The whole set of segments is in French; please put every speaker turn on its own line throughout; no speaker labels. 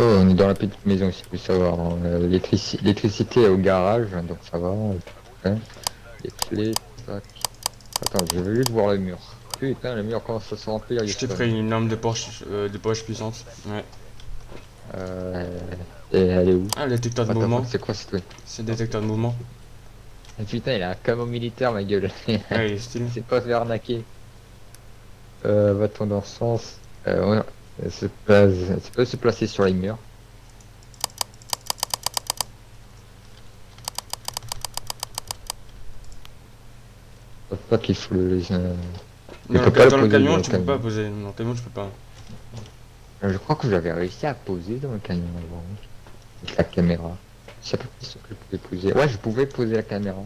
on est dans la petite maison, si tu veux savoir. L'électricité est au garage, donc ça va. Hein. Les clés, tac. Attends, je veux juste voir le mur. Putain, le mur commence à se remplir,
Je t'ai
Houston.
pris une lampe de poche puissante. Ouais.
Euh, et elle est où?
Ah, le détecteur de
Attends,
mouvement.
c'est quoi ce truc?
C'est le détecteur de mouvement.
Ah, putain, il a un camo militaire, ma gueule.
Ouais, il est stylé.
C'est pas se faire arnaquer. Va-t-on dans ce sens? Ouais, ça peut se placer sur les murs. Je pense pas qu'il faut je peux pas le
Dans le
poser dans
camion,
le
tu peux pas
camion.
poser. Dans le camion, tu peux pas.
Je crois que j'avais réussi à poser dans le camion avant, avec la caméra. Je sais pas si je pouvais poser. Ouais, je pouvais poser la caméra.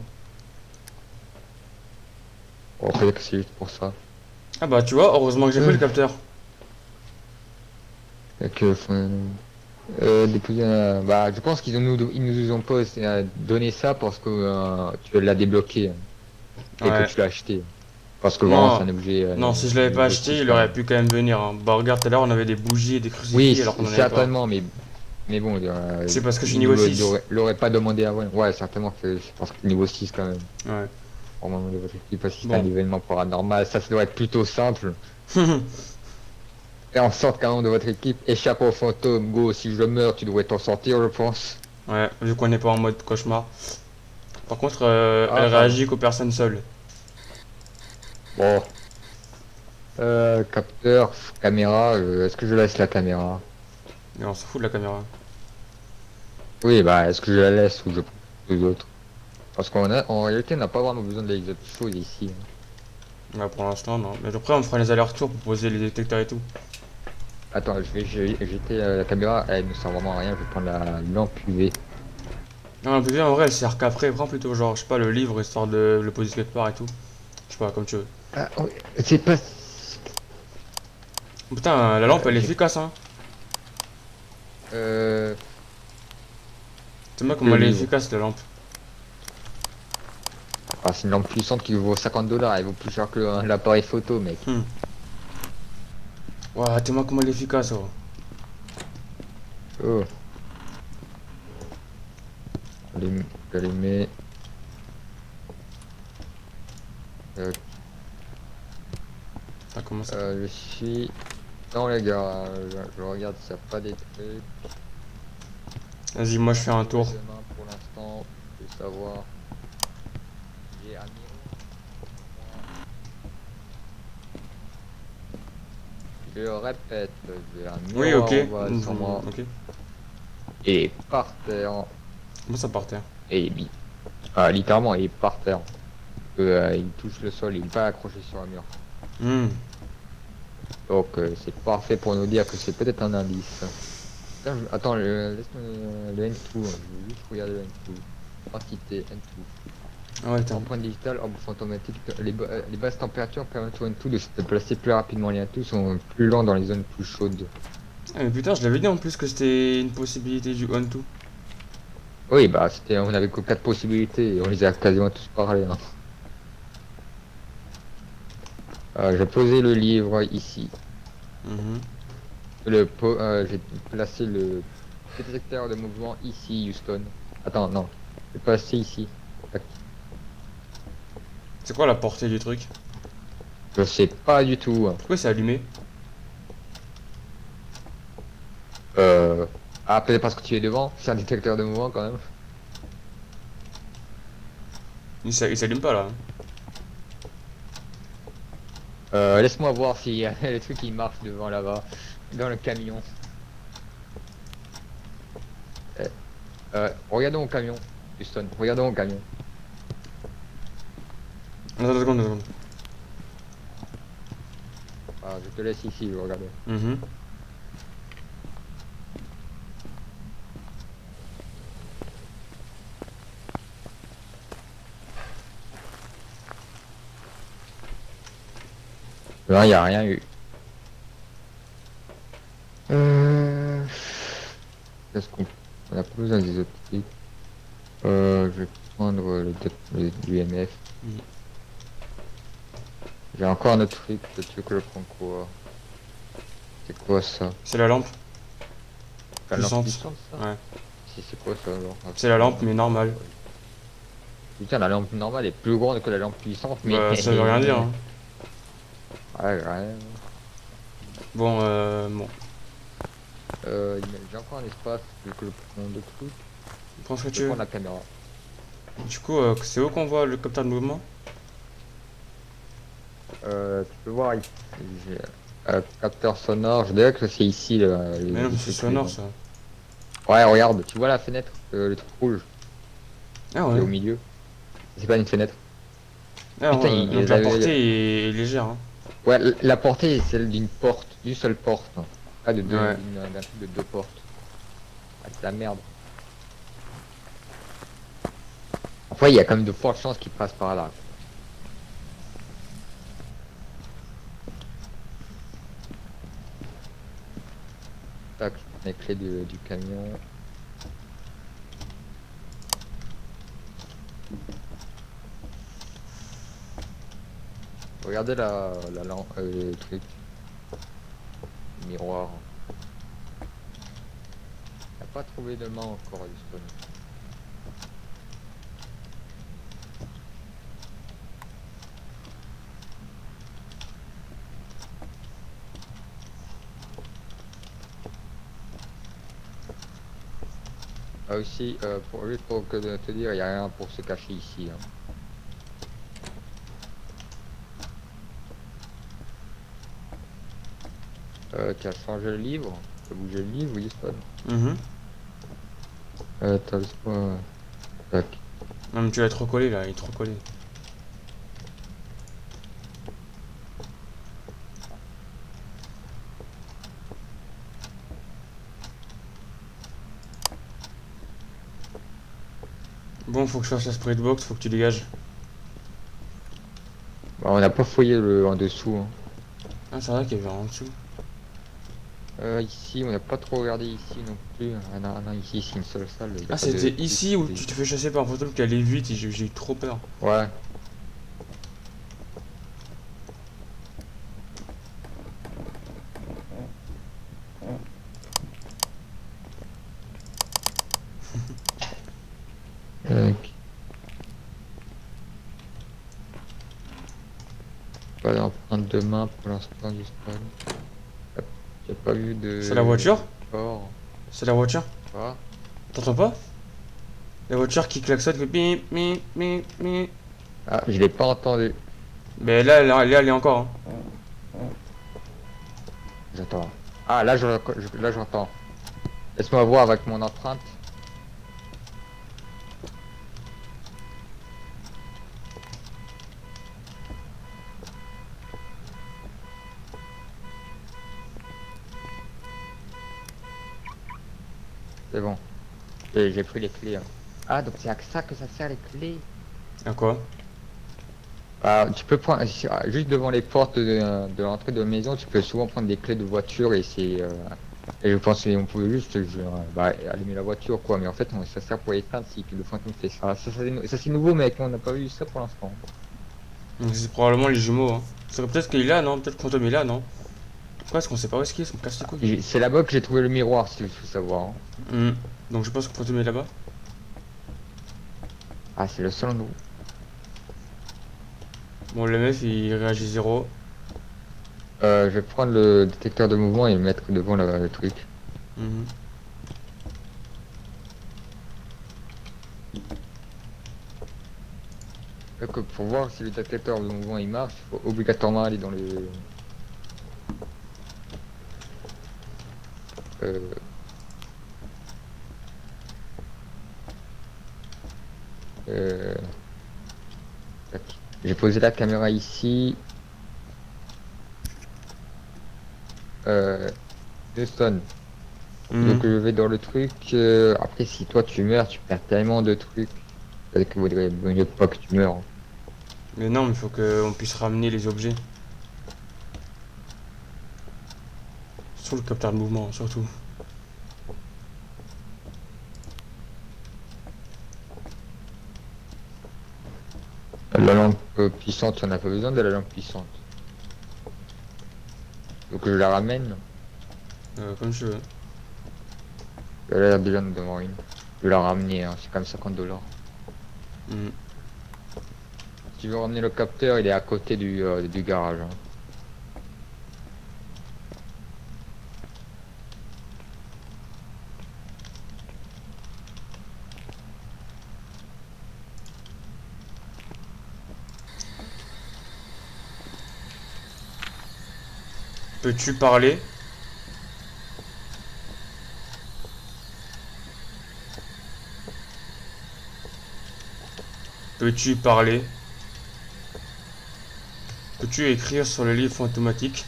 Bon, peut-être que c'est juste pour ça.
Ah bah, tu vois, heureusement que j'ai pris le
Euh,
capteur.
que, déposer bah, je pense ils nous ont pas donné ça parce que tu l'as débloqué et que
Ouais.
tu l'as acheté. Parce que vraiment, c'est
Non,
un objet
non, si je l'avais pas
niveau
acheté,
6
il
quand
aurait
même.
pu quand même venir, hein. Bah, regarde, tout à l'heure, on avait des bougies et des
Oui,
crucifix alors qu'on en avait pas.
certainement, mais bon,
C'est parce que je suis
il
niveau
nous
6.
l'aurait pas demandé avant. Ouais, certainement que c'est parce que niveau 6 quand même.
Ouais.
Au moment de votre équipe, parce que c'est un
Bon.
événement paranormal, ça doit être plutôt simple. Faire en sorte qu'un membre de votre équipe échappe au fantôme. Go, si je meurs, tu devrais t'en sortir, je pense.
Ouais, vu qu'on n'est pas en mode cauchemar. Par contre, elle
Ah, pardon.
réagit qu'aux personnes seules.
Bon. Capteur, caméra, est-ce que je laisse la caméra?
Et on s'en fout de la caméra.
Oui, bah, est-ce que je la laisse ou je prends les autres? Parce en réalité, on n'a pas vraiment besoin de les autres choses ici. Hein.
Ouais, pour l'instant, non. Mais après, on fera les allers-retours pour poser les détecteurs et tout.
Attends, jeter la caméra, elle ne sert vraiment à rien, je vais prendre la lampe UV.
Non, la PV, en vrai, elle sert qu'après. Prends plutôt, genre, je sais pas, le livre histoire de le poser quelque part et tout. Je sais pas, comme tu veux.
Ah, oui, c'est pas...
Putain, la lampe, elle est
j'ai...
efficace, hein.
Euh...
C'est moi comment
Le
elle est
livre.
efficace, la lampe.
Ah, c'est une lampe puissante qui vaut 50 $, elle vaut plus cher que l'appareil photo, mec.
Hmm. Ouah, dis-moi comment elle est efficace, oh.
Oh, allumer. Euh,
Putain, comment ça?
je suis dans les gars, je regarde s'il n'y a pas des trucs.
Vas-y, moi, je fais un
Trouver
tour.
demain pour l'instant, je veux savoir. J'ai un miroir sur moi. Je répète, j'ai un
Oui, ok.
miroir ovale sur moi
Ok.
et par terre.
Comment ça par terre?
Et littéralement, il est par terre. Il touche le sol, il n'est pas accroché sur un mur.
Hmm.
Donc c'est parfait pour nous dire que c'est peut-être un indice. Tiens, attends, laisse-moi le N2, hein, je veux juste regarder le N2. Entité N2.
Ah ouais, attends.
Empreinte digitale, orbe fantomatique. Les basses températures permettent au N2 de se déplacer plus rapidement. Les N2 sont plus lents dans les zones plus chaudes.
Ah, mais putain, je l'avais dit en plus que c'était une possibilité du on-to.
Oui, bah on avait que 4 possibilités et on les a quasiment tous parlé. Hein. J'ai posé le livre ici.
Mhm.
J'ai placé le détecteur de mouvement ici, Houston. Attends, non. J'ai placé ici. Tac.
C'est quoi la portée du truc?
Je sais pas du tout. Hein.
Pourquoi c'est allumé?
Euh... Ah, peut-être parce que tu es devant. C'est un détecteur de mouvement quand même.
Il s'allume pas là.
Laisse-moi voir s'il y a le truc qui marche devant là-bas, dans le camion. Euh, regardons au camion, Houston. Regardons au camion.
Attends, 2 secondes, 2 secondes.
Ah, je te laisse ici, je vais regarder.
Mhm.
Non, il n'y a rien eu. Euh... Qu'est-ce qu'on... On a pas besoin des autres trucs. Je vais prendre l'UMF.
Mhm.
J'ai encore un autre truc. Tu veux que je prenne quoi? C'est quoi ça?
C'est la lampe.
La lampe
puissante.
puissante, ça?
Ouais.
C'est quoi ça alors? Ah,
C'est la lampe, mais normale.
putain, la lampe normale est plus grande que la lampe puissante, mais.
Bah, ça veut rien dire, hein.
Ouais, ouais.
Bon, bon.
J'ai encore un espace, vu que le prendre de trucs.
Prends ce que
Je
tu
vais
veux.
prendre la caméra.
Du coup, c'est où qu'on voit le capteur de mouvement?
Tu peux voir ici. J'ai capteur sonore, je dirais que c'est ici
Mais non,
les
mais c'est
trucs les
sonore
bons.
ça.
Ouais, regarde, tu vois la fenêtre, le truc rouge
Ah
qui est
ouais.
au milieu. C'est pas une fenêtre.
Ah,
Putain,
donc la portée est légère, hein.
ouais, la portée est celle d'une porte, d'une seule porte, hein. Pas de deux,
Ouais.
d'un truc de deux portes. Ah, c'est la merde. Après, il y a quand même de fortes chances qu'il passe par là. Tac, je prends les clés du camion. Regardez la lampe, le truc, le miroir. Il a pas trouvé de main encore du spawn. Ah aussi, juste pour te dire, il n'y a rien pour se cacher ici, hein. Tu as changé le livre? Tu as bougé le livre, oui, spawn.
Mhm.
T'as le spawn. Tac.
Non, mais tu l'as trop collé là, il est trop collé. Bon, faut que je fasse la spirit box, faut que tu dégages.
Bah, on n'a pas fouillé le en dessous, hein.
Ah, c'est vrai qu'il y avait en dessous.
Ici, on n'a pas trop regardé ici non plus. Ah non, non, ici, c'est une seule salle. Il n'y a
Ah,
pas de
c'était
plus.
ici où tu te fais chasser par un fantôme qui allait vite et j'ai eu trop peur.
Ouais. Tac. Pas d'empreinte de main pour l'instant du spawn. Hop, j'ai pas vu
C'est la
de
voiture?
corps.
C'est la voiture?
Ah,
T'entends pas? La voiture qui klaxonne, qui fait bip, bip, bip, bip.
ah, je l'ai pas entendu.
Mais là, elle est encore, hein.
J'entends. Ah, là, là, j'entends. Laisse-moi voir avec mon empreinte. C'est bon. J'ai pris les clés, hein. Ah, donc c'est à ça que ça sert les clés.
À quoi?
Ah, tu peux prendre juste devant les portes de l'entrée de la maison, tu peux souvent prendre des clés de voiture et c'est et je pense qu'on pouvait juste allumer la voiture quoi, mais en fait ça sert pour éteindre si le fantôme fait ça. Ça c'est nouveau mec, on n'a pas vu ça pour l'instant.
Donc, c'est probablement les jumeaux, hein. C'est peut-être qu'il est là, non? Peut-être que le fantôme est là, non? Pourquoi est-ce qu'on sait pas où est-ce qu'il est? On me casse les couilles.
C'est là-bas que j'ai trouvé le miroir si tu veux savoir, hein.
Hmm. Donc je pense que le fantôme est là-bas.
Ah c'est le seul endroit.
Bon, le meuf il réagit zéro.
Je vais prendre le détecteur de mouvement et le mettre devant le truc.
Mhm.
Donc, pour voir si le détecteur de mouvement il marche, il faut obligatoirement aller dans le euh, euh, tac. J'ai posé la caméra ici. Euh, Houston.
Mhm.
Donc je vais dans le truc. Après, si toi tu meurs, tu perds tellement de trucs. Peut-être que vaudrait mieux pas que tu meurs.
Mais non, mais il faut qu'on puisse ramener les objets. Sur le capteur de mouvement, surtout.
La lampe puissante, on n'a pas besoin de la lampe puissante. Donc je la ramène.
Comme je veux.
Il a l'air déjà de devant une. Je vais la ramener, hein, c'est quand même 50 $.
Hmm.
Si tu veux ramener le capteur, il est à côté du garage, hein.
Peux-tu parler? Peux-tu parler? Peux-tu écrire sur le livre fantomatique?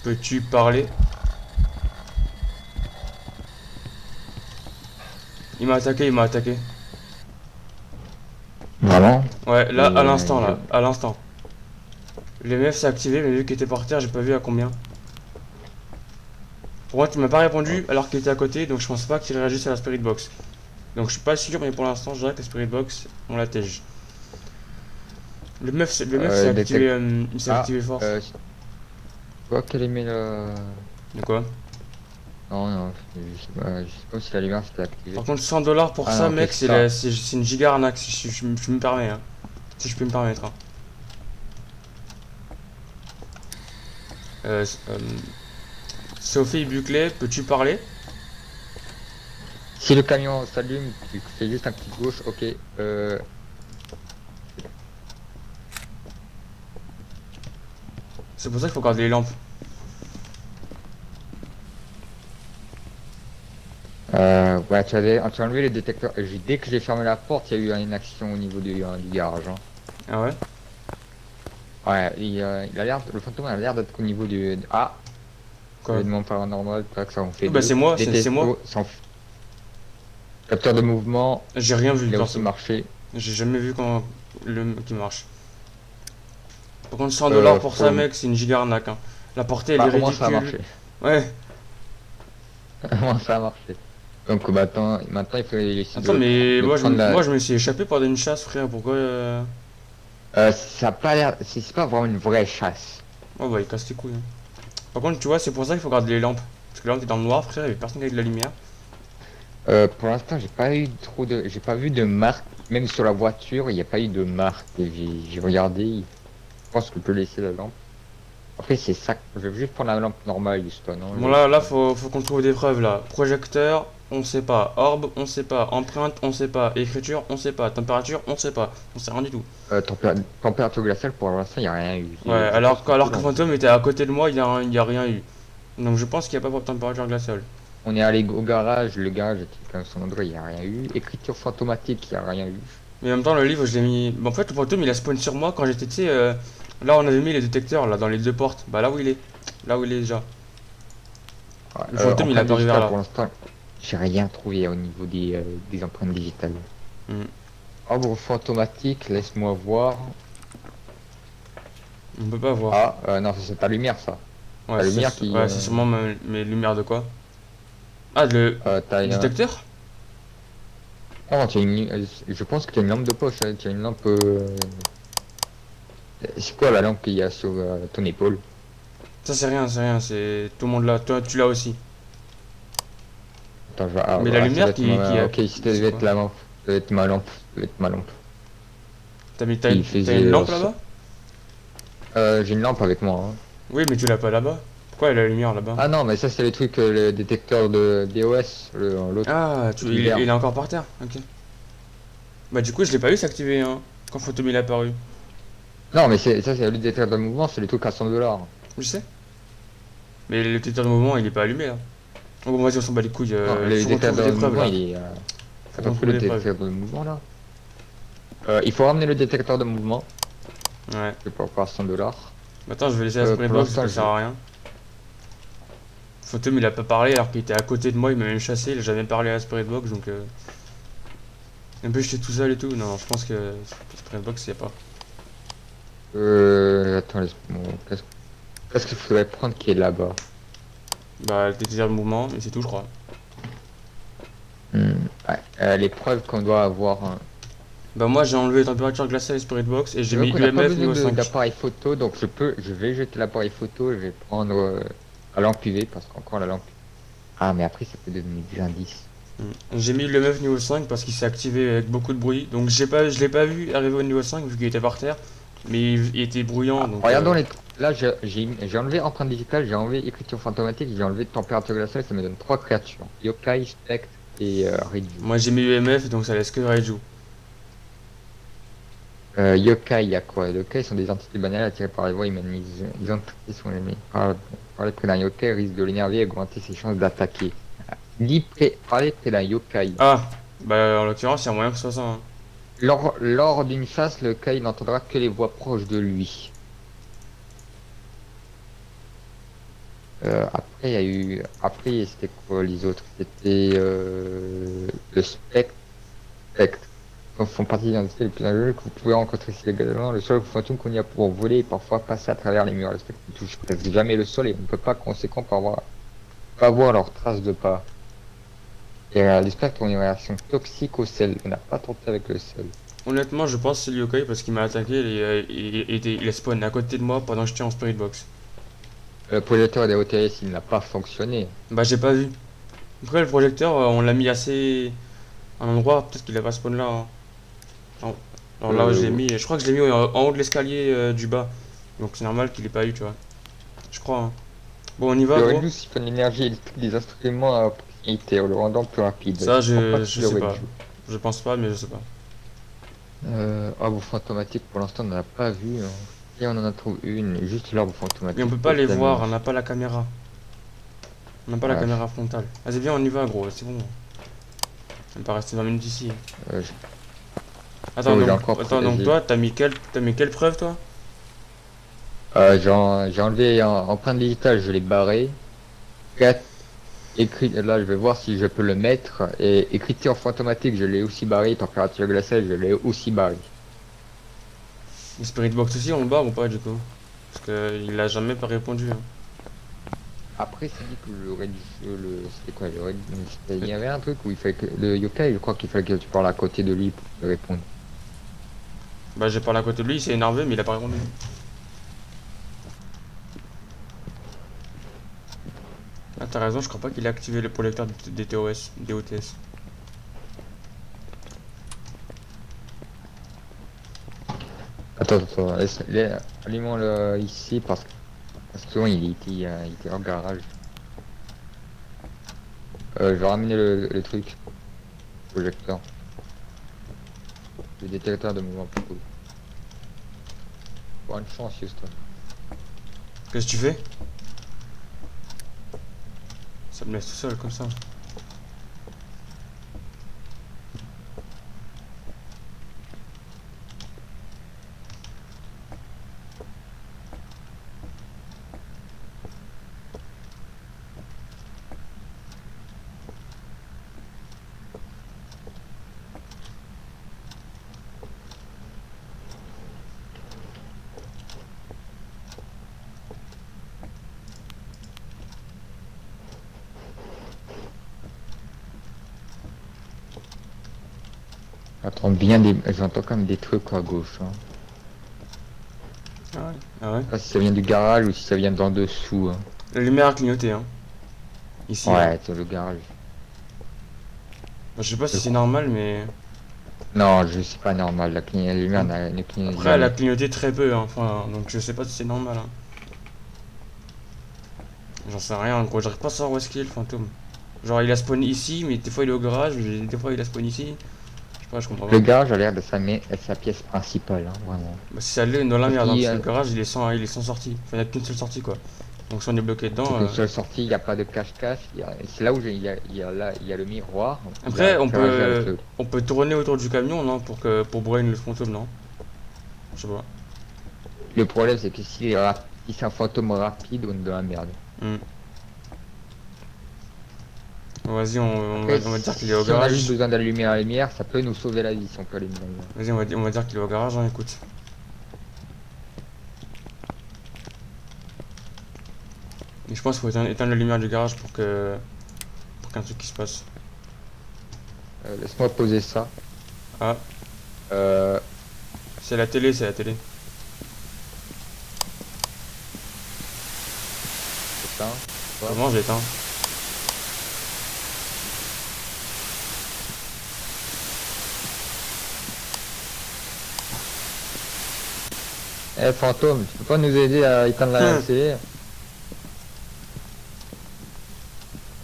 Peux-tu parler? Il m'a attaqué, il m'a attaqué.
Vraiment?
Ouais, là, à
Et
l'instant, là, à l'instant. L'EMF s'est activé, mais vu qu'il était par terre, j'ai pas vu à combien. Pour moi, tu m'as pas répondu alors qu'il était à côté, donc je pense pas qu'il réagisse à la Spirit Box. Donc je suis pas sûr, mais pour l'instant, je dirais que la Spirit Box, on la tège. Le meuf s'est activé, il s'est
Ah,
activé fort.
je vois qu'elle émet le...
De quoi?
Non, non, je sais pas si la lumière s'était activée.
Par contre, 100 $ pour
Ah
ça,
non,
mec,
qu'est-ce que ça?
c'est une giga arnaque, si je me permets, hein. Si je peux me permettre, hein. Euh, euh, Sophie Buclet, peux-tu parler?
Si le camion s'allume, tu fais juste un clic gauche, ok.
C'est pour ça qu'il faut garder les lampes.
Ouais, tu as enlevé les détecteurs. Dès que j'ai fermé la porte, il y a eu une action au niveau du garage, hein.
Ah ouais?
Ouais, il a l'air, le fantôme a l'air d'être au niveau Ah,
Quoi?
événement paranormal, tac, ça en fait
Bah
deux.
c'est moi, c'est moi.
Détecto, capteur de mouvement,
J'ai rien vu,
il a aussi
perso.
marché.
J'ai jamais vu quand qui marche. Par contre, 100 $ pour ça,
Faut...
mec, c'est une giga arnaque, hein. La portée, elle est
Bah, au moins ça a
ridicule.
marché.
Ouais.
Au moins ça a marché. Donc maintenant il faut essayer
Attends, mais
de prendre
moi, je me suis échappé pendant une chasse, frère. Pourquoi
ça a pas l'air, c'est pas vraiment une vraie chasse.
Oh bah, il casse les couilles, hein. Par contre, tu vois, c'est pour ça qu'il faut garder les lampes. Parce que là, on est dans le noir, frère, il y avait personne avec de la lumière.
Pour l'instant, j'ai pas vu de marque, même sur la voiture, il n'y a pas eu de marque. Et j'ai regardé, je pense que je peux laisser la lampe. Après, c'est ça, je vais juste prendre la lampe normale, juste, non?
Bon, là, faut qu'on trouve des preuves, là. Projecteur, on sait pas. Orbe, on sait pas. Empreinte, on sait pas. Écriture, on sait pas. Température, on sait pas. On sait rien du tout.
Température glaciale, pour l'instant, il n'y a rien eu.
Ouais,
Je pense
alors que
dans-
Fantôme était à côté de moi, il y a rien eu. Donc je pense qu'il n'y a pas de température glaciale.
On est allé au garage, le garage était quand même son endroit, il n'y a rien eu. Écriture fantomatique, il n'y a rien eu.
Mais en même temps, le livre, je l'ai mis. Bah, en fait, le fantôme, il a spawn sur moi quand j'étais, tu sais, là, on avait mis les détecteurs, là, dans les deux portes. Bah, là où il est. Là où il est déjà.
Ouais,
Le fantôme, il a
empreinte
apparu vers
digitale,
là.
pour l'instant, j'ai rien trouvé au niveau des empreintes digitales.
Hmm.
Arbre fantomatique, laisse-moi voir.
On peut pas voir.
Ah, non, c'est ta lumière, ça.
Ouais,
Ta lumière qui...
ouais, c'est sûrement mes lumières de quoi? Ah, le
t'as
détecteur?
Non, je pense que tu as une lampe de poche, hein. Tu as une lampe... C'est quoi la lampe qu'il y a sur ton épaule?
Ça, c'est rien, c'est tout le monde là. Toi, tu l'as aussi.
Attends,
Mais la
ça doit
lumière
être ma...
qui a.
Ok, ça
C'est
devait
quoi?
être la lampe. Ça doit être ma lampe. Ça doit être ma lampe.
T'as
Il
t'as une
faisait...
lampe là-bas?
j'ai une lampe avec moi, hein.
Oui, mais tu l'as pas là-bas. Pourquoi il y a la lumière là-bas?
Ah non, mais ça c'est le truc, le détecteur de DOS, l'autre.
Ah,
Vert.
il est encore par terre. Ok. Bah, du coup, je l'ai pas vu s'activer, hein. Quand Fantôme il est apparu.
Non, mais ça c'est le détecteur de mouvement, c'est les trucs à 100 $.
Je sais. Mais le détecteur de mouvement, il est pas allumé là. Bon, vas-y, on s'en bat les couilles.
Non, le
Faut qu'on
détecteur
trouve
de
des preuves
mouvement,
là.
il est...
Faut
Attends,
qu'on
que
trouve
le
des preuves.
détecteur de mouvement là. Il faut ramener le détecteur de mouvement,
Ouais.
c'est pour 100 $.
Attends, je vais laisser la Spirit
Pour
Box parce que
l'instant,
ça sert à rien. Fantôme, il a pas parlé alors qu'il était à côté de moi, il m'a même chassé, il a jamais parlé à la Spirit Box donc. Un peu j'étais tout seul et tout. Non, je pense que la Spirit Box, y a pas.
Attends, laisse-moi... Qu'est-ce qu'il faudrait prendre qui est là-bas?
Bah, le détecteur de mouvement, mais c'est tout, je crois.
Ouais. Les preuves qu'on doit avoir, hein.
Bah moi j'ai enlevé température glacée à Spirit Box et j'ai
Donc
mis
on n'a pas
UMF
besoin
niveau 5.
d'appareil photo, donc je vais jeter l'appareil photo, je vais prendre la lampe UV parce qu'encore la lampe. Ah, mais après ça peut devenir des indices.
J'ai mis l'UMF niveau 5 parce qu'il s'est activé avec beaucoup de bruit. Donc je l'ai pas vu arriver au niveau 5 vu qu'il était par terre. Mais il était bruyant
Ah,
donc
regardons les. Là, j'ai enlevé empreinte digitale, j'ai enlevé écriture fantomatique, j'ai enlevé température glaciale, ça me donne trois créatures. Yokai, Spectre et Riju.
moi j'ai mis UMF donc ça laisse que Raiju.
Yokai, il y a quoi? Yokai sont des entités banales attirées par les voix humanisées. Les entités sont aimées. Parler près d'un yokai risque de l'énerver et augmenter ses chances d'attaquer. Parler près d'un yokai.
Ah bah en l'occurrence il y a moyen que ce soit ça. Hein.
Lors d'une chasse, le yokai n'entendra que les voix proches de lui. Après, il y a eu. Après, c'était quoi les autres? C'était le spectre. Spectre. Font partie des entités les plus dangereuses que vous pouvez rencontrer ici également. Le sol fantôme qu'on y a pour voler et parfois passer à travers les murs. Le spectre ne touche presque jamais le sol et on ne peut pas conséquent pas voir leurs traces de pas. Et les spectres ont une réaction toxique au sel. On n'a pas tenté avec le sel.
Honnêtement je pense que c'est le yokai parce qu'il m'a attaqué et il a spawn à côté de moi pendant que j'étais en Spirit Box.
Le projecteur des OTS, il n'a pas fonctionné.
Bah j'ai pas vu. Après le projecteur on l'a mis assez à un endroit peut-être qu'il a pas spawn là. Hein. Alors alors là où je l'ai
Euh,
mis, je crois que je l'ai mis en haut de l'escalier du bas. Donc c'est normal qu'il ait pas eu tu vois. Je crois. Hein. Bon on y va
le
gros.
Reju siphonne l'énergie électrique des instruments à proximité en le rendant plus rapide.
Ça
Je crois pas que
je
c'est le
sais pas.
Reju.
Je pense pas mais je sais pas.
Orbe fantomatique, pour l'instant, on n'en a pas vu. Hein. Et on en a trouvé une, juste l'orbe
Mais on
fantomatique.
peut pas
Peut-être
les
la
voir, on
mine.
n'a pas la caméra. On n'a pas la
Ouais,
caméra frontale. Vas-y viens on y va gros, c'est bon. On va pas rester 20 minutes ici.
je-
Attends
j'ai
donc,
encore
attends, donc
j'ai
toi, t'as mis quelle preuve toi?
j'ai enlevé empreinte digitale, je l'ai barré. 4 écrit, là, je vais voir si je peux le mettre. Et écriture fantomatique, je l'ai aussi barré. Température glaciale, je l'ai aussi barré.
Le Spirit Box aussi, on le barre ou pas du coup? Parce que il a jamais pas répondu. Hein.
Après, c'est dit que c'était quoi, il y avait un truc où il fallait que, le yokai, je crois qu'il fallait que tu parles à côté de lui pour lui répondre.
Bah j'ai parlé à côté de lui, il s'est énervé mais il a pas répondu. Ah t'as raison, je crois pas qu'il a activé le projecteur des TOS, des OTS.
Attends, allumons-le ici parce que souvent il était en garage. Je vais ramener le truc, projecteur, le détecteur de mouvement plutôt. Bonne chance, Houston.
Qu'est-ce que tu fais? Ça me laisse tout seul comme ça.
J'entends quand même des trucs à gauche. Hein.
Ah ouais? Ah ouais?
Je sais pas si ça vient du garage ou si ça vient d'en dessous. Hein.
La lumière a clignoté hein. Ici hein.
Ouais, c'est le garage.
Bah, je sais pas si
Je
c'est
crois.
normal mais...
Non, je sais pas normal. La lumière ne clignote
Après elle a
jamais.
clignoté très peu hein. Enfin, donc je sais pas si c'est normal hein. J'en sais rien gros, j'arrive pas à savoir où est-ce qu'il est le fantôme. Genre il a spawn ici mais des fois il est au garage, des fois il a spawn ici. Je sais pas, je comprends
Le
pas.
garage a l'air de être sa pièce principale, hein, vraiment.
Bah, si ça l'est dans la
Parce
merde, hein,
qu'il y
parce que
a
le garage il est sans sortie. Enfin il n'y a qu'une seule sortie quoi. Donc si on est bloqué dedans...
qu'une seule sortie, il n'y a pas de cache-cache. C'est là où il y a le miroir. Il y a
Après
interagi avec
on peut tourner autour du camion non pour brain le fantôme non? Je sais pas.
le problème, c'est que si c'est un fantôme rapide, on est dans la merde.
Hmm. Bon, vas-y
Après,
on va dire qu'il est au
si on a juste
garage.
besoin d'allumer la lumière, ça peut nous sauver la vie si on peut allumer la lumière.
Vas-y on va dire qu'il est au garage hein, écoute. Et je pense qu'il faut éteindre la lumière du garage pour qu'un truc qui se passe.
Laisse-moi poser ça.
Ah,
Euh,
C'est la télé, c'est la télé.
éteint. Hop.
Comment j'ai éteint?
Eh fantôme, tu peux pas nous aider à éteindre la télé?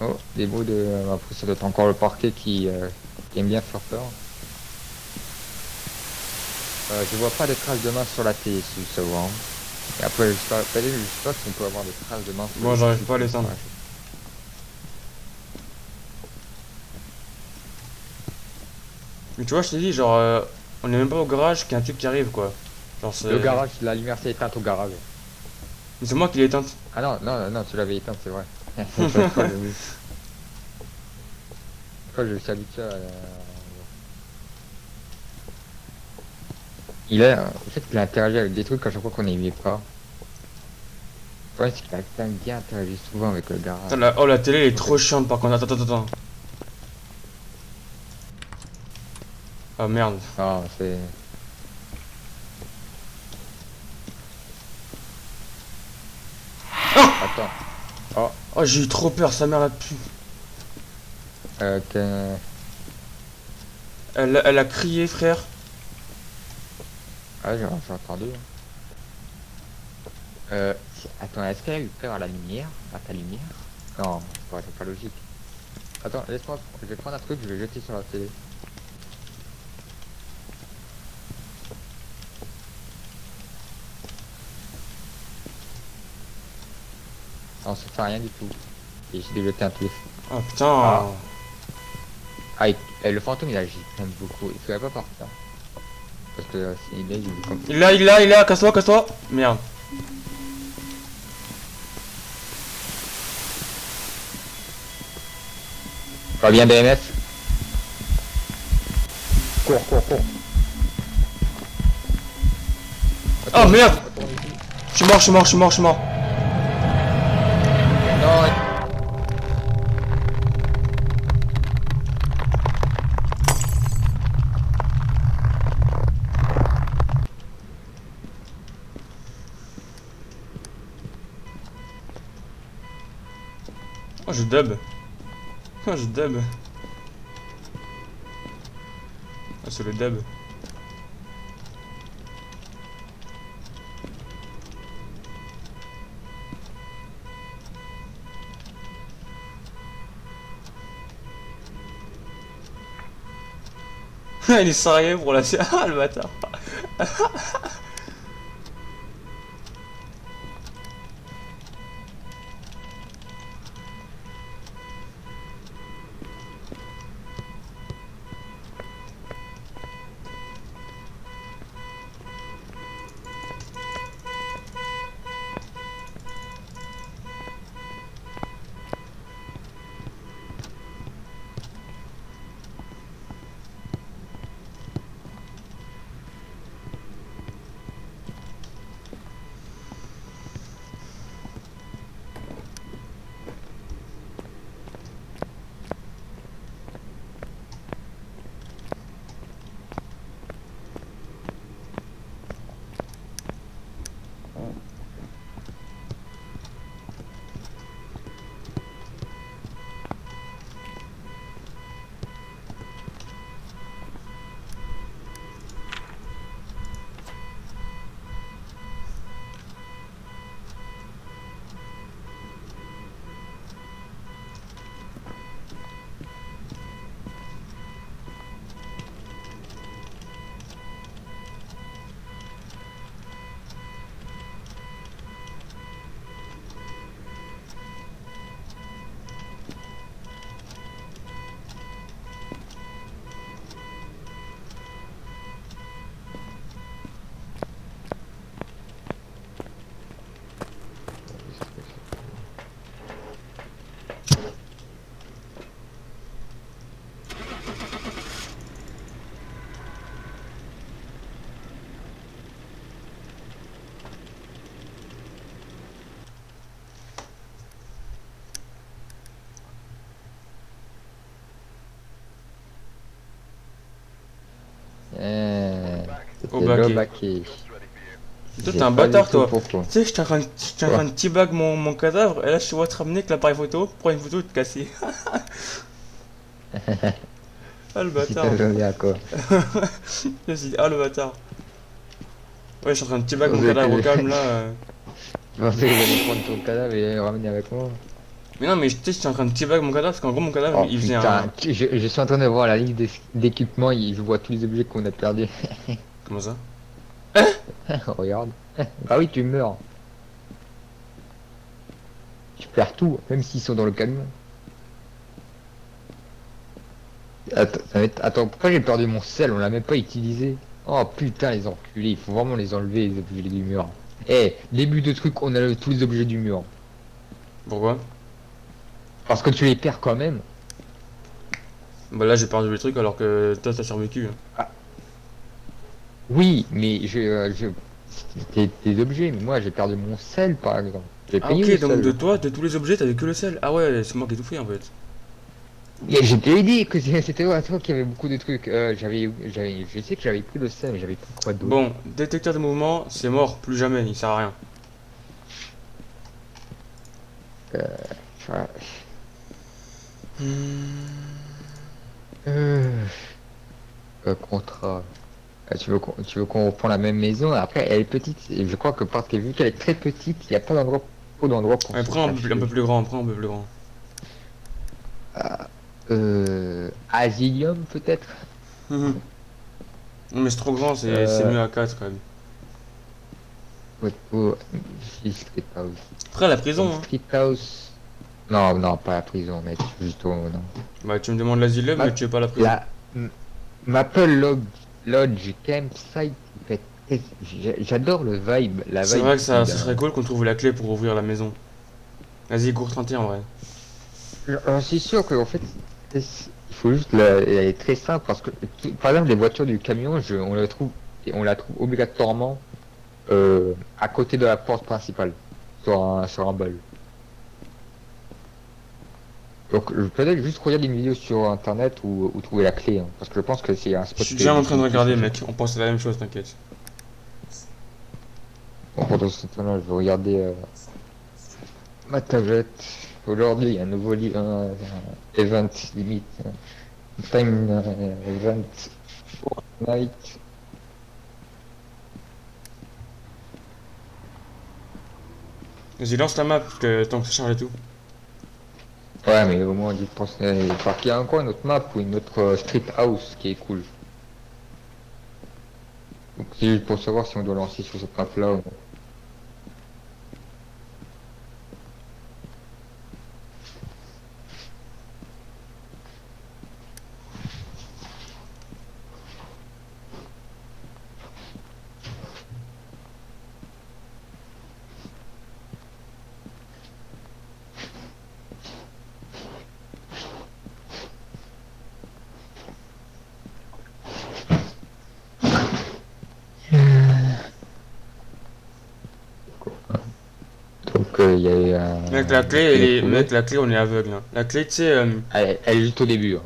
Oh, des mots de... Après ça doit être encore le parquet qui aime bien faire peur. Je vois pas de traces de main sur la télé, si vous savez. Hein. Et après, je sais pas si on peut avoir des traces de main sur
Bon,
les
j'arrive
trucs.
pas à l'éteindre.
Ouais,
Mais tu vois, je t'ai dit, genre, on est même pas au garage qu'il y a un truc qui arrive, quoi. Genre,
le
c'est.
garage, la lumière s'est éteinte au garage.
Mais c'est moi qui l'ai éteinte.
Ah non, non, non, tu l'avais éteinte, c'est vrai. Je suis habitué à... En fait, il a interagi avec des trucs à chaque fois qu'on n'aimait pas. Le problème, c'est qu'il a quand même bien interagi souvent avec le garage.
Putain, oh, la télé, elle est trop chiante, par contre. Attends, attends, attends. Ah, merde.
Non, c'est... Attends. Oh,
Oh, j'ai eu trop peur, sa mère là-dessus.
que...
Elle a crié, frère.
Ah, j'ai entendu. Hein. Attends, est-ce qu'elle a eu peur à la lumière? À ta lumière? Non, c'est pas logique. Attends, laisse-moi, je vais prendre un truc, je vais jeter sur la télé. Non, ça fait rien du tout. Et j'ai dû jeter un truc.
Oh, putain.
Ah. Ah, et le fantôme, il agit quand même beaucoup. Il serait pas partir. Parce que il est comme...
Il là, casse-toi, casse-toi. Merde.
Pas bien DMF. Cours, cours, cours.
Oh, merde.
Retourne ici.
Je suis mort, je suis mort, je suis mort, je suis mort.
Non,
Oh, je dub. Oh, je dub. Oh, c'est le dub. Il est sérieux pour la... Ah, le bâtard. Low
C'est low
backé.
backé.
Toi,
J'ai
t'es un
pas du
bâtard,
tout
toi.
pourquoi.
Tu sais, j'étais en train de teabag mon cadavre, et là, je te vois te ramener avec l'appareil photo, prendre une photo et te casser. Ah, le
Si
bâtard.
t'attendais à quoi?
Je me suis dit, ah, le bâtard. Ouais, je suis en train de teabag
Je
mon
pensais
cadavre au
que
calme, là.
je pensais que j'allais prendre ton cadavre et le ramener avec moi.
Mais non, mais tu sais, j'étais en train de teabag mon cadavre, parce qu'en gros, mon cadavre,
Oh
il faisait un.
putain, je suis en train de voir la liste d'équipements et je vois tous les objets qu'on a perdus.
Comment ça?
Regarde. Bah oui, tu meurs. Tu perds tout, même s'ils sont dans le camion. Attends, pourquoi j'ai perdu mon sel? On l'a même pas utilisé. Oh putain, les enculés, il faut vraiment les enlever, les objets du mur. Eh, début de truc, on a tous les objets du mur.
Pourquoi?
Parce que tu les perds quand même.
Bah là, j'ai perdu le truc alors que toi, t'as survécu, hein.
Ah, oui, mais tes objets, mais moi j'ai perdu mon sel par exemple. J'ai
Ah,
payé
ok,
le
donc
sel,
de
je
toi,
crois.
de tous les objets, t'avais que le sel. Ah ouais, c'est moi qui ai tout fait en fait.
Mais je t'ai dit que c'était à toi qu'il y avait beaucoup de trucs. Je sais que j'avais pris le sel, mais j'avais pas quoi d'autre.
Bon, détecteur de mouvement, c'est mort, plus jamais, il sert à rien.
Enfin,
Hmm.
euh, contrat. Tu veux qu'on reprend la même maison? Après, elle est petite. Et je crois que parce que vu qu'elle est très petite, il n'y a pas d'endroit, trop d'endroits pour
Ouais,
se
prends un peu
cacher.
plus grand, prends un peu plus grand.
Asylum peut-être?
Mhm. Non, mais c'est trop grand, c'est
Euh,
mieux à 4 quand même.
ouais, Street House.
Après, la
Donc
prison, hein.
Street House. Non, non, pas la prison, mec. Juste au. Non.
Bah, tu me demandes l'asylum, mais
Ma-
tu veux pas la prison.
la Maple Lodge Campsite. En fait, j'adore le vibe, la
C'est
vibe
vrai que ça
d'un.
serait cool qu'on trouve la clé pour ouvrir la maison. Vas-y, cours 31 en vrai.
Je suis sûr que en fait, il faut juste elle est très simple parce que par exemple les voitures du camion, on la trouve obligatoirement à côté de la porte principale, sur un bol. Donc peut-être juste regarder une vidéo sur internet ou trouver la clé, hein, parce que je pense que c'est un
Je
spot
suis
qui est
déjà en train de
définitif
regarder,
en fait.
mec. On pense à la même chose, t'inquiète.
Bon, pendant ce temps-là, je vais regarder ma tablette. Aujourd'hui, il y a un nouveau un event limite, time event Fortnite.
Vas-y, lance la map, parce que tant que ça charge et tout.
Ouais, mais au moins, parce qu'il y a encore une autre map ou une autre Street House qui est cool. Donc c'est juste pour savoir si on doit lancer sur cette map-là ou non. Donc il y a
Mec, la clé,
une clé
elle
à
est...
trouver.
Mec, la clé, on est aveugle, hein. La clé, tu sais...
Elle est juste au début, hein.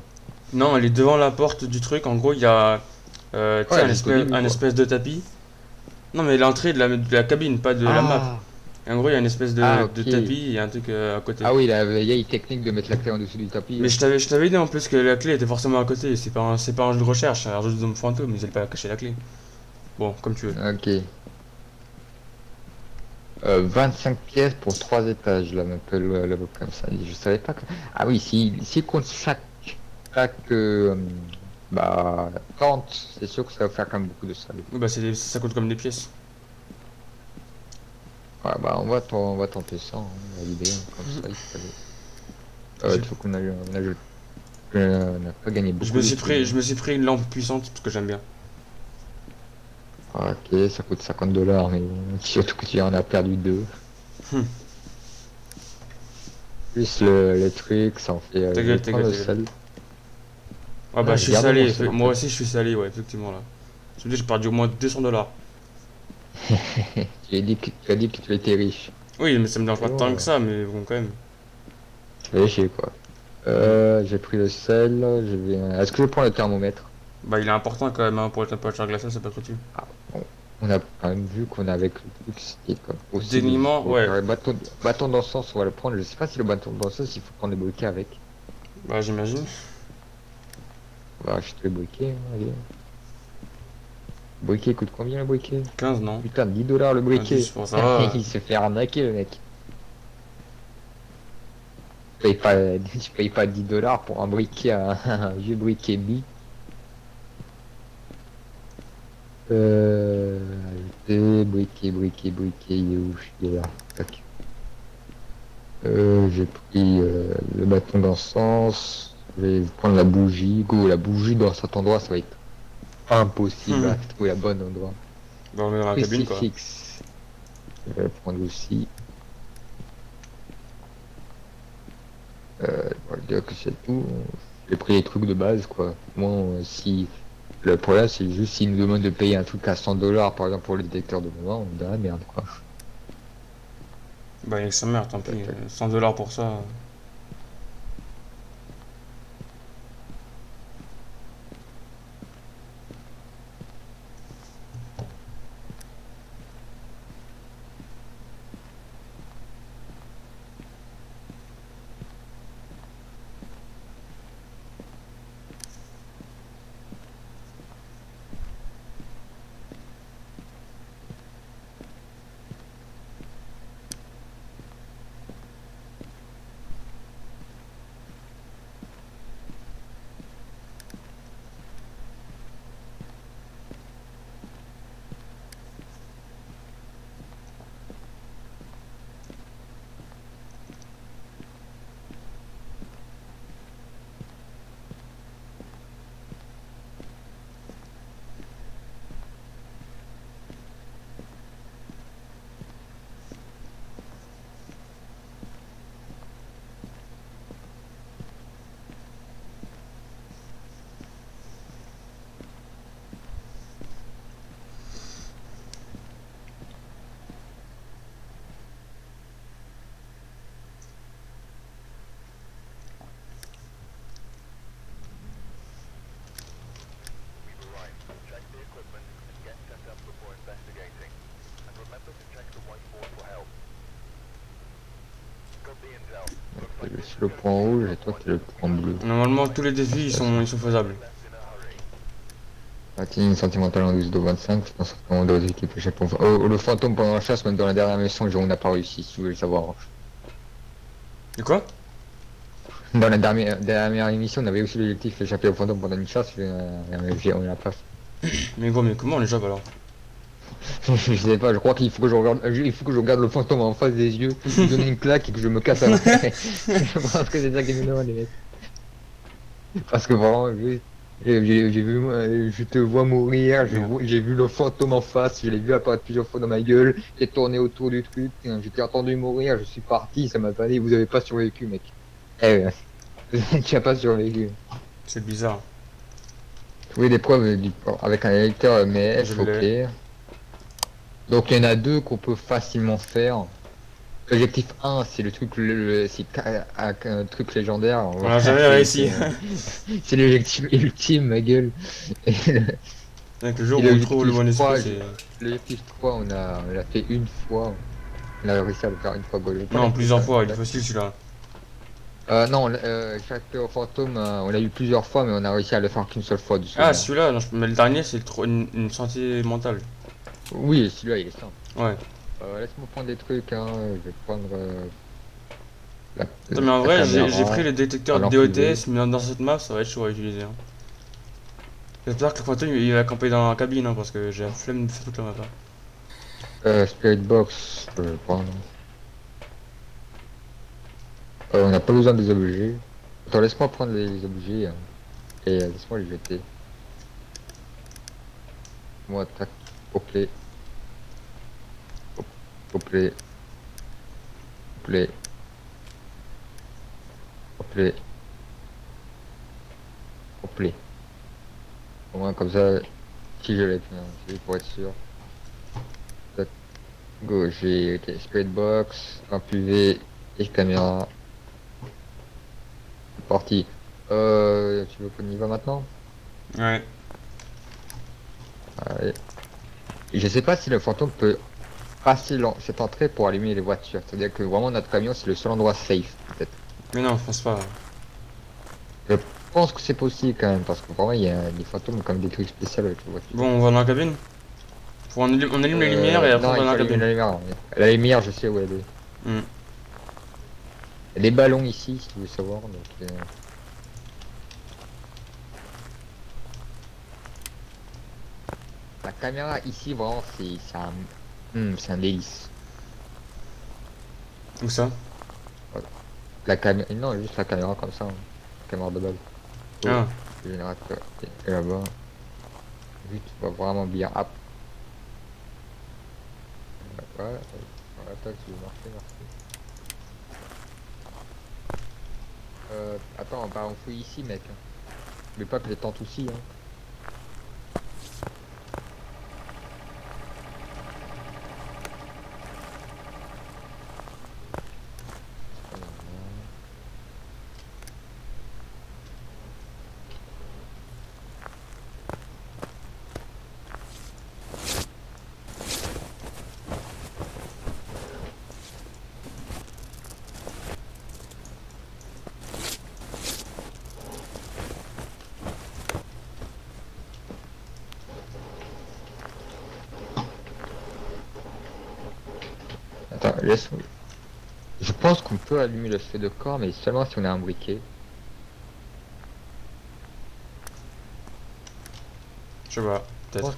Non, elle est devant la porte du truc. En gros, il y a... tu
Ouais,
sais,
elle est juste au début,
un
quoi.
espèce de tapis. Non, mais l'entrée de la cabine, pas de la map.
Ah,
Et en gros, il y a une espèce
ah,
de
ok.
tapis et un truc à côté.
Ah oui, la vieille technique de mettre la clé en dessous du tapis.
Mais je t'avais dit en plus que la clé était forcément à côté. C'est pas un jeu de recherche, c'est un jeu de zone fantôme, mais ils n'allaient pas cacher la clé. Bon, comme tu veux.
Ok. 25 pièces pour 3 étages, là, m'appelle le comme ça. Je savais pas que. Ah oui, si compte chaque bah, 30, c'est sûr que ça va faire quand même beaucoup de salles.
Oui, bah, ça coûte comme des pièces.
Ouais, bah, on va tenter ça, hein, on va l'idée, hein, comme ça, il fallait.
J'ai-
Il faut on a pas gagné beaucoup de thunes,
Je
hein.
me suis pris une lampe puissante parce que j'aime bien.
Ah, ok, ça coûte 50 $, mais bon, surtout que tu en as perdu deux.
Hum,
Plus le truc, ça en fait.
ta
Je vais
gueule, ta
prendre
gueule,
le
ta gueule.
sel.
Ah bah,
Ah,
je
j'ai
suis
gardé mon
salé.
sel en
Moi
fait.
aussi, je suis salé, ouais, effectivement, là. Je me dis, j'ai perdu au moins 200 $.
Tu as dit que tu étais riche.
Oui, mais ça me dérange
Et
pas
bon,
tant que ça, mais bon, quand même.
léger quoi.
Hum.
J'ai pris le sel, je vais. Est-ce que je prends le thermomètre?
Bah, il est important quand même, hein, pour la température glaciale, ça peut être utile.
on a quand même vu qu'on a avec le truc, c'était comme possible de
Déniement, ouais.
repérer. Bâton d'encens, on va le prendre. Je sais pas si le bâton d'encens, il faut prendre les briquets avec.
Bah, j'imagine.
On va acheter le briquet, hein, allez. Le briquet coûte combien le briquet?
15, non?
Putain, 10 $ le
Ah, 10
briquet.
pour ça va.
Il se fait arnaquer le mec. Je paye pas 10 $ pour un briquet, un vieux briquet bi. Ajouter, briquet, il est où? Il est là. Tac. J'ai pris le bâton d'encens. Je vais prendre la bougie. Go, la bougie dans cet endroit, ça va être impossible à trouver la bonne endroit.
Bah, on est dans la cabine, quoi.
Crucifix. Je vais le prendre aussi. On va dire que c'est tout. J'ai pris les trucs de base, quoi. Moi, si le problème, c'est juste s'ils nous demandent de payer un truc à 100 $ par exemple pour le détecteur de mouvement, on est dans la merde, quoi.
Bah, avec sa mère, tant pis. 100 $ pour ça.
Je suis le point rouge et toi, t'es le point bleu.
Normalement, tous les défis, ils sont faisables.
Platine sentimentale en 12 de 25, c'est un certain nombre de équipes échappent le fantôme pendant la chasse, même dans la dernière mission, on n'a pas réussi, si vous voulez le savoir.
Et quoi?
Dans la dernière émission, on avait aussi l'objectif d'échapper au fantôme pendant une chasse, on l'a pas fait.
Mais gros, mais comment on les chope alors?
Je sais pas, je crois qu'il faut que je regarde, il faut que je regarde le fantôme en face des yeux, lui donner une claque et que je me casse après. Je pense que c'est ça qui me demande, les mecs. Parce que vraiment, j'ai vu, je te vois mourir, j'ai vu le fantôme en face, je l'ai vu apparaître plusieurs fois dans ma gueule, j'ai tourné autour du truc, j'étais entendu mourir, je suis parti, ça m'a pas dit, vous avez pas survécu, mec. Eh ouais, tu as pas survécu.
C'est bizarre.
Trouver des preuves avec un lecteur
Je
MF, ok.
l'ai.
Donc il y en a deux qu'on peut facilement faire. Objectif 1, c'est le truc, un truc légendaire.
On a jamais réussi.
C'est l'objectif ultime, ma gueule. Et
Avec le jour
et
où on trouve le
l'objectif
bon
3,
esprit, c'est.
l'objectif 3, on l'a fait une fois. On a réussi à le faire une fois. Bon, je vais pas
Non,
mettre
plusieurs
ça.
fois, il est facile celui-là.
Non, chaque au fantôme, on l'a eu plusieurs fois, mais on a réussi à le faire qu'une seule fois du
Ah,
souvenir.
celui-là, non, mais le dernier, c'est une santé mentale.
Oui, celui-là, il est simple.
Ouais.
Laisse-moi prendre des trucs, hein. Je vais prendre
Attends, mais en
la
vrai, j'ai
caméra.
pris les détecteurs
Parlant privé.
DOTS, mais dans cette map, ça va être chaud à utiliser. Hein. J'espère que le fantôme il va camper dans la cabine, hein, parce que j'ai la flemme de faire toute la map. Hein.
Spirit Box, je vais prendre. On n'a pas besoin des objets. Attends, laisse-moi prendre les objets, hein, et laisse-moi les jeter. Moi, tac, couplet, couplet, couplet, couplet, couplet. Au moins, comme ça, si je l'ai, hein, c'est pour être sûr. Tac, go, j'ai Spirit Box, un PV et caméra. C'est parti. Tu veux qu'on y va maintenant?
Ouais.
Allez. Et je sais pas si le fantôme peut passer cette entrée pour allumer les voitures. C'est-à-dire que vraiment notre camion c'est le seul endroit safe, peut-être.
Mais non, je pense pas.
Je pense que c'est possible quand même, parce que vraiment il y a des fantômes comme des trucs spéciaux avec les voitures.
Bon, on va dans la cabine. On allume les lumières et après on
Non,
va
il
dans la
faut allumer
cabine.
la lumière. La lumière, je sais où elle est.
Hmm.
Il y a des ballons ici, si tu veux savoir. Donc, la caméra ici, vraiment, c'est un délice.
Où ça?
Voilà. La caméra, non, juste la caméra comme ça, hein. Caméra de base. Oh,
Ah,
le générateur est là-bas. Vu, tu vois vraiment bien. Ah, ouais, voilà, tac, je vais marcher, merci. Attends, bah, on fouille ici, mec, hein. Mais pas que les tentes aussi, hein. Attends, laisse. Je pense qu'on peut allumer le feu de corps, mais seulement si on a un briquet.
je vois,
Je
peut-être.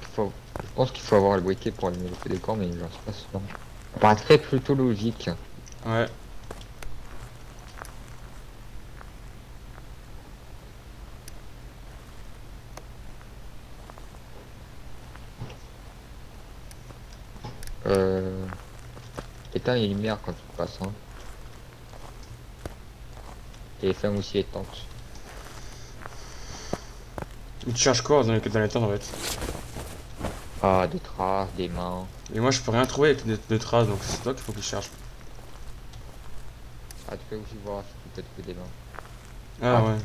pense qu'il faut avoir le briquet pour allumer le feu de camp, mais j'en suis pas sûr. Ça paraîtrait plutôt logique.
Ouais.
Euh... Éteins les lumières quand tu passes, hein. Et ferme aussi les tentes.
Mais tu cherches quoi dans les tentes en fait?
Ah, des traces, des mains.
Et moi je peux rien trouver avec de traces, donc c'est toi qu'il faut que je cherche.
Ah, tu peux aussi voir si tu peux trouver des mains.
Ah
Ah,
ouais.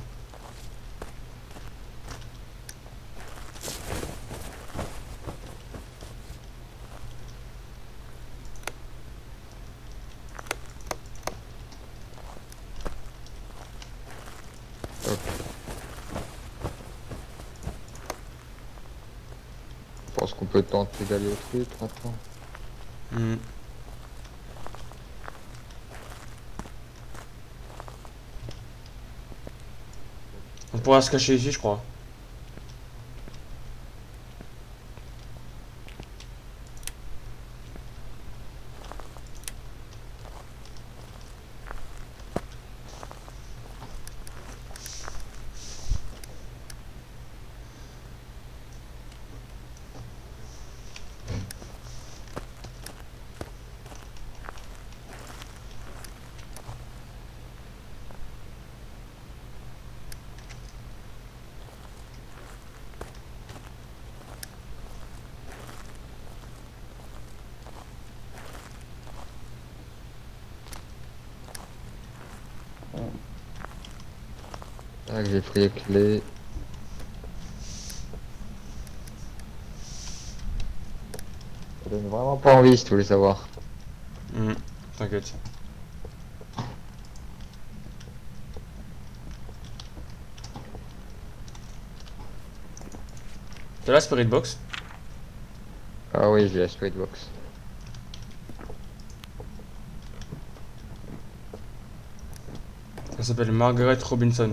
ok. Je pense qu'on peut tenter d'aller au truc maintenant.
Hmm. On pourra se cacher ici, je crois.
Ah, j'ai pris les clés. Ça donne vraiment pas envie si tu voulais savoir.
Hmm. T'inquiète. T'as la Spirit Box?
Ah oui, j'ai la Spirit Box.
Elle s'appelle Margaret Robinson.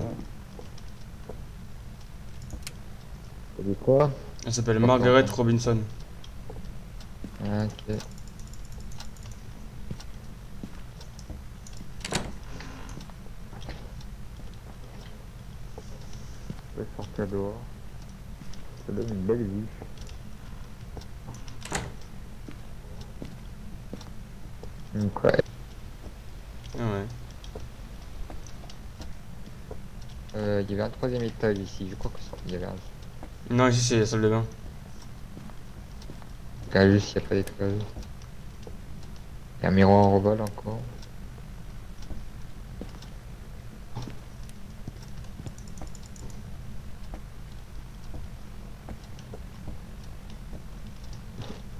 T'as dit quoi?
Elle s'appelle
Pas bien
Margaret
entendu.
Robinson.
Ah, ok. Je vais sortir dehors. Ça donne une belle vue. Donc, ouais.
Ah ouais.
Il y avait un troisième étage ici. Je crois que il y avait un.
Non, ici c'est la salle de bain.
Regarde juste s'il n'y a pas d'étage. Il y a un miroir en revol encore.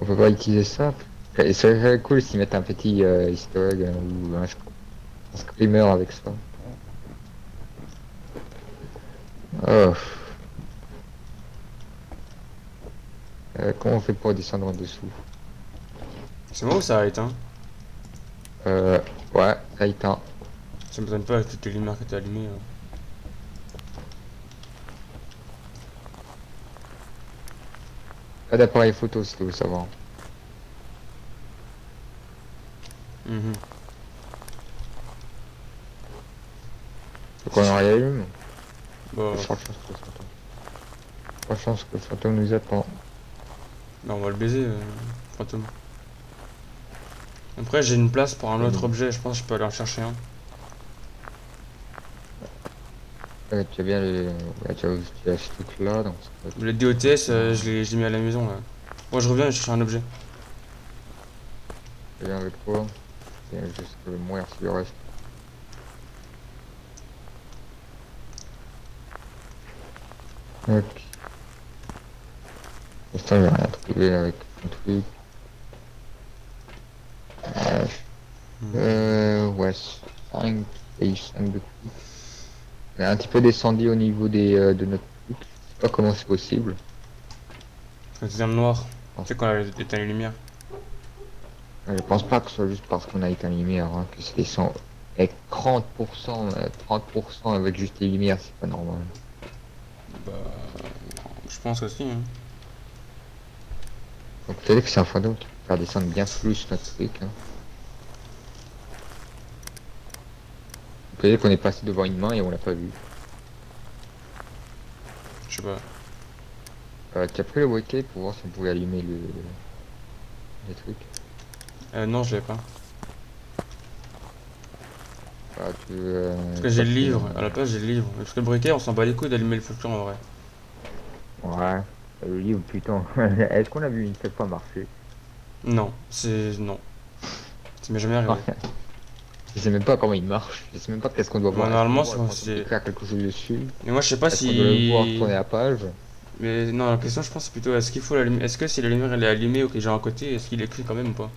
On peut pas utiliser ça. Et ce serait cool s'ils mettent un petit easter egg ou un screamer avec ça. Oh. Comment on fait pour descendre en dessous?
C'est moi ou ça a éteint?
Euh, ouais, ça éteint.
Ça m'étonne pas avec toutes les lumières que t'as allumées.
Pas d'appareil photo si tu veux savoir.
Mhm.
Donc on en réallume.
Bah,
Pas de chance que le fantôme nous attend.
bah, on va le baiser, fantôme. Après, j'ai une place pour un autre objet, je pense que je peux aller en chercher un.
Tu as bien les... ouais, tu as ce truc là, donc ça va être
Le DOTS, je l'ai mis à la maison là. Moi, je reviens et je cherche un objet.
bien avec toi. Et juste que mourir si le reste. Ok. Pour l'instant, j'ai rien trouvé avec un truc. Euh, ouais, 5 et 5 de trucs. On est un petit peu descendu au niveau de notre truc. Je sais pas comment c'est possible.
C'est dans le noir.
Je
Tu
pense,
sais qu'on a éteint les lumières.
je pense pas que ce soit juste parce qu'on a éteint les lumières, hein, que c'est 100 avec 30%, 30% avec juste les lumières, c'est pas normal.
Bah, je pense aussi. Hein.
Donc peut-être que c'est un fantôme qui peut faire descendre bien plus notre truc. Hein. Peut-être qu'on est passé devant une main et on l'a pas vu.
Je sais pas.
Tu as pris le briquet pour voir si on pouvait allumer les trucs.
Non, je l'ai pas. Parce que j'ai
T'as
le
pris
livre. À la place, j'ai le livre. Parce que le briquet, on s'en bat les couilles d'allumer le feu en vrai.
Ouais, le livre, putain. Est-ce qu'on a vu une seule fois marcher?
Non, c'est. Non. Ça m'est jamais arrivé.
Je sais même pas comment il marche. Je sais même pas qu'est-ce qu'on doit
Moi,
voir. Est-ce qu'on doit
normalement,
voir le fantôme
c'est.
écrire quelque chose dessus?
Mais moi, je sais pas
Est-ce qu'on doit le voir
si.
tourner la page?
Mais non, la question, je pense, c'est plutôt est-ce qu'il faut la lumière. Est-ce que si la lumière elle est allumée ou que j'ai un côté, est-ce qu'il écrit quand même ou pas?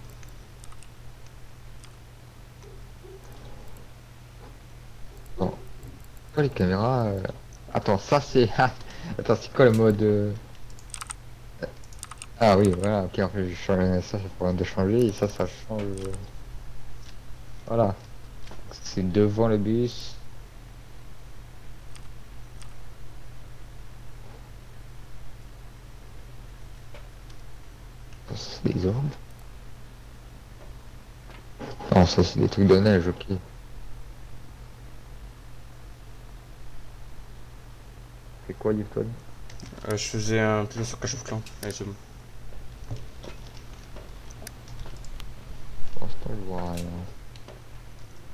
Non. Pas les caméras. Attends, ça c'est. Attends, c'est quoi le mode Ah oui, voilà, ok, en fait, je change ça, c'est pour de changer, et ça change. Voilà. C'est devant le bus. Ça, c'est des orbes. Non, ça, c'est des trucs de neige, ok. C'est quoi, Newton?
Je faisais un plutôt sur Clash of Clans. Allez, c'est bon.
Pour l'instant, je vois rien.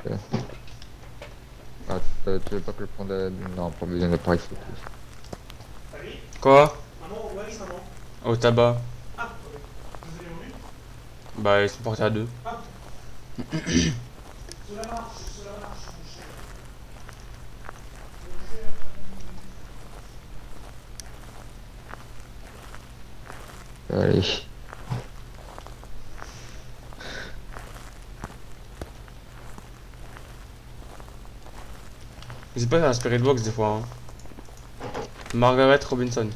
Ok. Ah, tu veux pas que je prenne de... Non, pas besoin d'appareil photo.
Quoi?
Maman, où est maman?
Au tabac.
Ah, ok. Vous avez revu?
Bah, ils sont portés à deux.
Ah, sous la marche, sous la marche, mon cher.
Allez.
N'hésite pas à inspirer de box des fois. Hein. Margaret Robinson.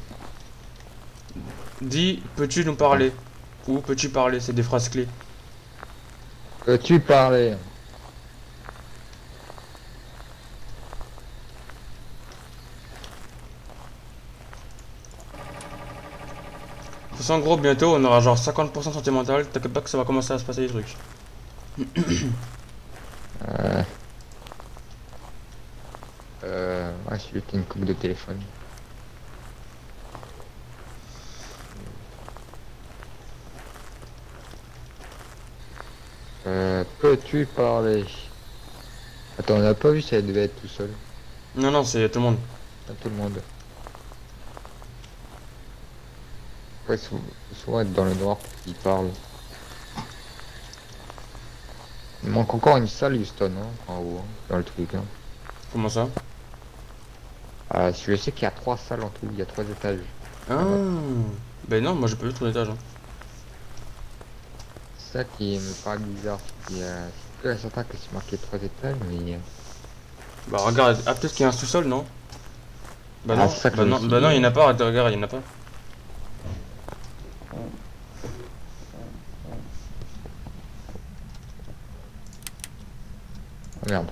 Dis, peux-tu nous parler? Ou peux-tu parler? C'est des phrases clés.
Peux-tu parler?
De toute façon, en gros, bientôt, on aura genre 50% de santé mentale. T'inquiète pas que ça va commencer à se passer des trucs.
Euh... Ouais, je suis une coupe de téléphone. Peux-tu parler? Attends, on n'a pas vu si elle devait être tout seul.
Non, non, c'est tout le monde.
À tout le monde. Ouais, souvent être dans le noir pour qu'il parle. Il manque encore une salle, Houston, hein, en haut, hein, dans le truc. Hein.
Comment ça?
Je sais qu'il y a 3 salles en tout, il y a 3 étages.
Ah.
La map.
Ben non, moi j'ai pas vu tout l'étage. Hein.
ça qui me paraît bizarre. Il y a que à certains que c'est marqué 3 étages, mais.
Bah regarde, ah peut-être qu'il y a un sous-sol, non? Bah
Ah,
non,
c'est ça que
bah
je me
non,
suis
bah
dit.
non, il y en a pas, regarde, il y en a pas.
Oh, merde.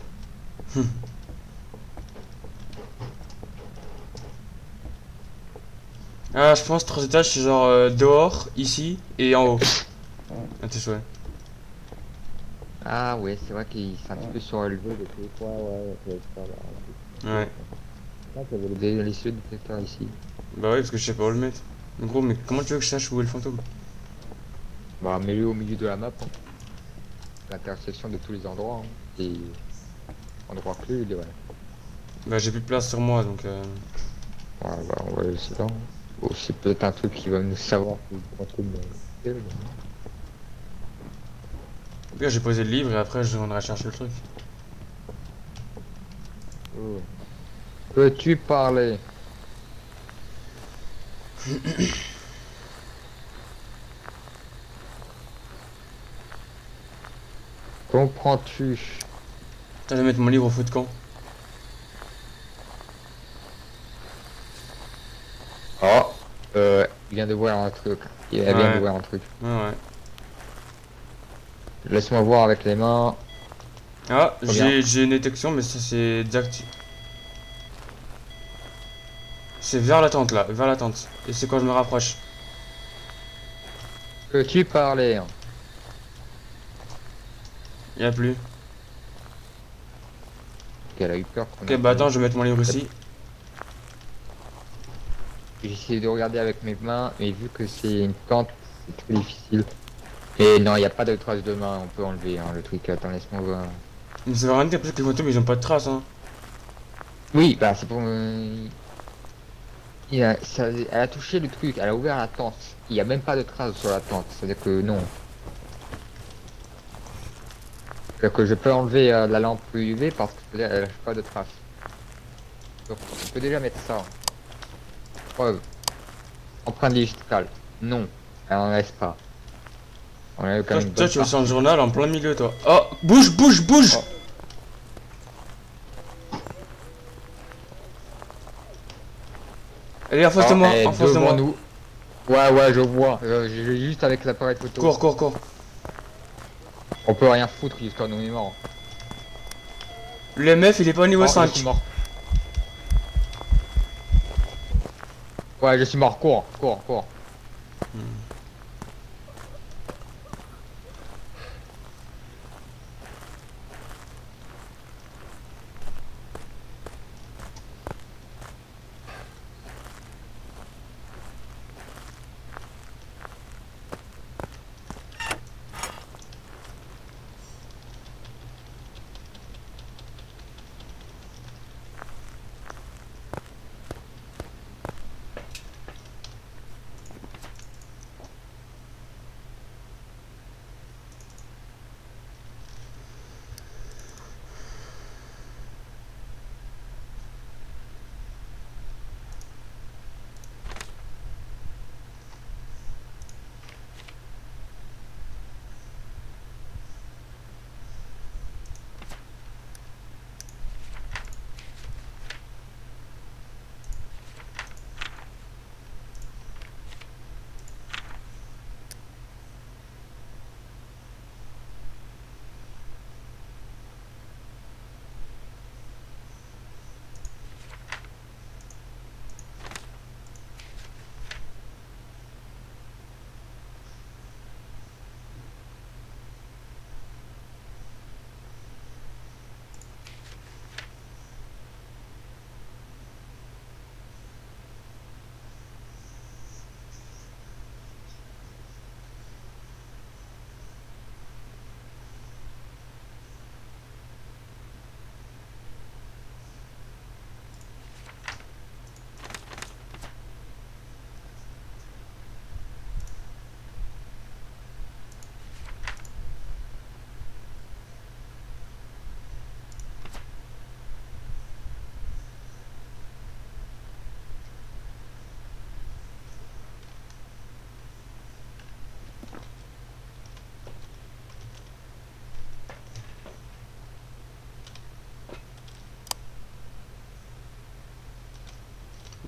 Ah, je pense 3 étages, c'est genre dehors, ici, et en haut. Ah, t'es souhait.
Ah ouais, c'est vrai qu'il s'est un petit peu surélevé le truc. Ouais, ouais, ça va être ça là.
Ouais.
Là, ça va les cieux détecteurs ici.
Bah ouais, parce que je sais pas où le mettre. En gros, mais comment tu veux que je sache où est le fantôme?
Bah, mets-le au milieu de la map, hein. L'intersection de tous les endroits, hein. Et endroit clé, il est ouais.
Bah j'ai plus de place sur moi, donc
Ouais, bah, on va laisser là, hein. Bon, c'est peut-être un truc qui va nous savoir si on trouve mais-
au pire j'ai posé le livre et après je viendrai chercher le truc.
Oh. Peux-tu parler? Comprends-tu?
Putain, je vais mettre mon livre au feu de camp.
Oh, il vient de voir un truc. Il vient de
Ouais,
voir un truc.
ouais.
Laisse-moi voir avec les mains.
Ah,
Combien?
j'ai une détection, mais ça c'est désactivé. C'est vers la tente là, vers la tente. Et c'est quand je me rapproche.
Peux-tu parler?
Y a plus.
Elle a eu peur qu'on
Ok, bah attends,
entende.
je vais mettre mon livre ici.
J'ai essayé de regarder avec mes mains, mais vu que c'est une tente, c'est très difficile. Et non, il n'y a pas de traces de main, on peut enlever hein, le truc. Attends, laisse-moi voir.
Mais ça veut rien dire, parce que les fantômes ils ont pas de traces, hein.
Oui, bah c'est pour. Elle a touché le truc, elle a ouvert la tente. Il n'y a même pas de traces sur la tente, c'est-à-dire que non. C'est-à-dire que je peux enlever la lampe UV parce que elle lâche pas de traces. Donc on peut déjà mettre ça. Preuve. Empreinte digitale. Non, elle n'en laisse pas. On a eu quand
Toi,
même une
toi
bonne
tu veux sur le
partie.
journal en plein milieu, toi. Oh, bouge, bouge, bouge!
Oh.
Elle est en face de
Oh,
moi,
elle est
en face de
devant
moi.
nous. Ouais, ouais, je vois. J'ai juste avec l'appareil photo.
Cours, cours, cours.
On peut rien foutre jusqu'à nos mémoires.
Le MF il est pas au niveau
Oh, je suis
5.
mort. Ouais, je suis mort. Cours, cours, cours.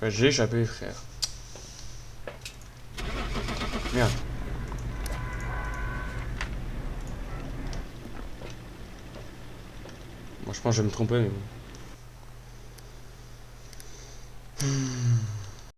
Bah, j'ai échappé, frère. Merde. Moi, je pense que je vais me tromper, mais bon.